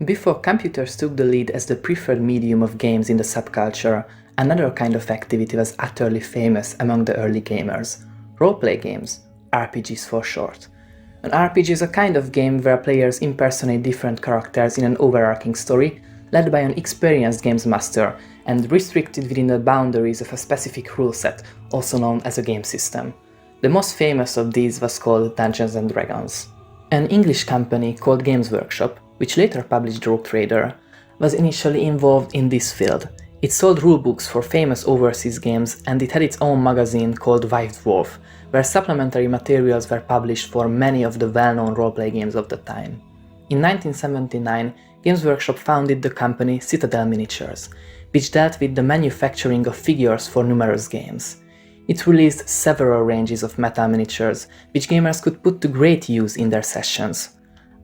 Before computers took the lead as the preferred medium of games in the subculture, another kind of activity was utterly famous among the early gamers: roleplay games, RPGs for short. An RPG is a kind of game where players impersonate different characters in an overarching story, led by an experienced games master and restricted within the boundaries of a specific rule set, also known as a game system. The most famous of these was called Dungeons & Dragons. An English company called Games Workshop, which later published Rogue Trader, was initially involved in this field. It sold rulebooks for famous overseas games, and it had its own magazine called White Dwarf, where supplementary materials were published for many of the well-known roleplay games of the time. In 1979, Games Workshop founded the company Citadel Miniatures, which dealt with the manufacturing of figures for numerous games. It released several ranges of metal miniatures, which gamers could put to great use in their sessions.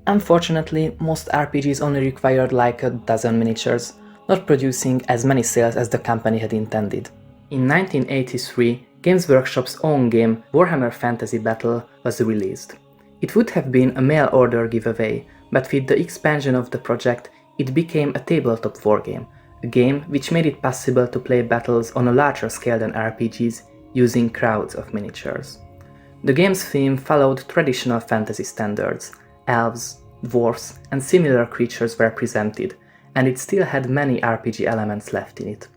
Unfortunately, most RPGs only required like a dozen miniatures, not producing as many sales as the company had intended. In 1983, Games Workshop's own game, Warhammer Fantasy Battle, was released. It would have been a mail order giveaway, but with the expansion of the project, it became a tabletop wargame, a game which made it possible to play battles on a larger scale than RPGs, using crowds of miniatures. The game's theme followed traditional fantasy standards. Elves, dwarves, and similar creatures were presented, and it still had many RPG elements left in it.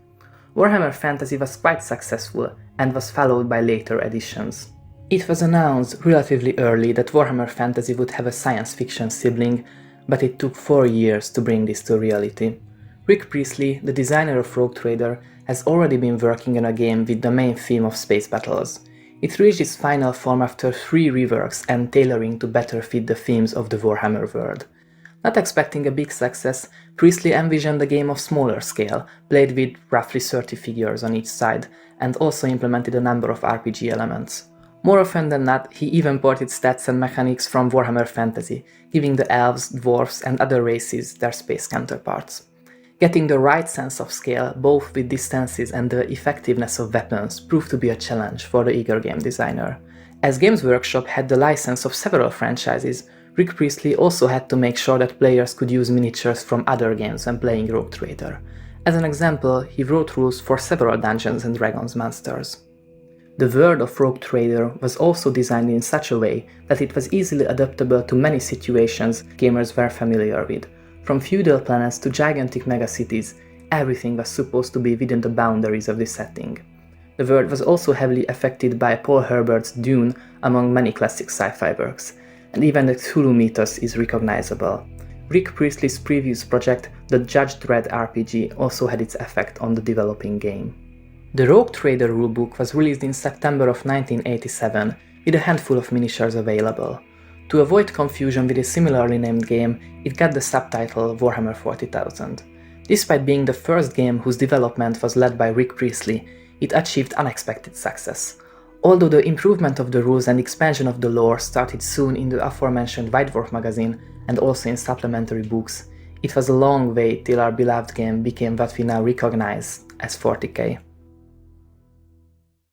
Warhammer Fantasy was quite successful and was followed by later editions. It was announced relatively early that Warhammer Fantasy would have a science fiction sibling, but it took 4 years to bring this to reality. Rick Priestley, the designer of Rogue Trader, has already been working on a game with the main theme of space battles. It reached its final form after 3 reworks and tailoring to better fit the themes of the Warhammer world. Not expecting a big success, Priestley envisioned a game of smaller scale, played with roughly 30 figures on each side, and also implemented a number of RPG elements. More often than not, he even ported stats and mechanics from Warhammer Fantasy, giving the elves, dwarves, and other races their space counterparts. Getting the right sense of scale, both with distances and the effectiveness of weapons, proved to be a challenge for the eager game designer. As Games Workshop had the license of several franchises, Rick Priestley also had to make sure that players could use miniatures from other games when playing Rogue Trader. As an example, he wrote rules for several Dungeons & Dragons monsters. The world of Rogue Trader was also designed in such a way that it was easily adaptable to many situations gamers were familiar with. From feudal planets to gigantic megacities, everything was supposed to be within the boundaries of this setting. The world was also heavily affected by Paul Herbert's Dune, among many classic sci-fi works, and even the Cthulhu mythos is recognizable. Rick Priestley's previous project, the Judge Dredd RPG, also had its effect on the developing game. The Rogue Trader rulebook was released in September of 1987, with a handful of miniatures available. To avoid confusion with a similarly named game, it got the subtitle Warhammer 40,000. Despite being the first game whose development was led by Rick Priestley, it achieved unexpected success. Although the improvement of the rules and expansion of the lore started soon in the aforementioned White Dwarf magazine and also in supplementary books, it was a long wait till our beloved game became what we now recognize as 40K.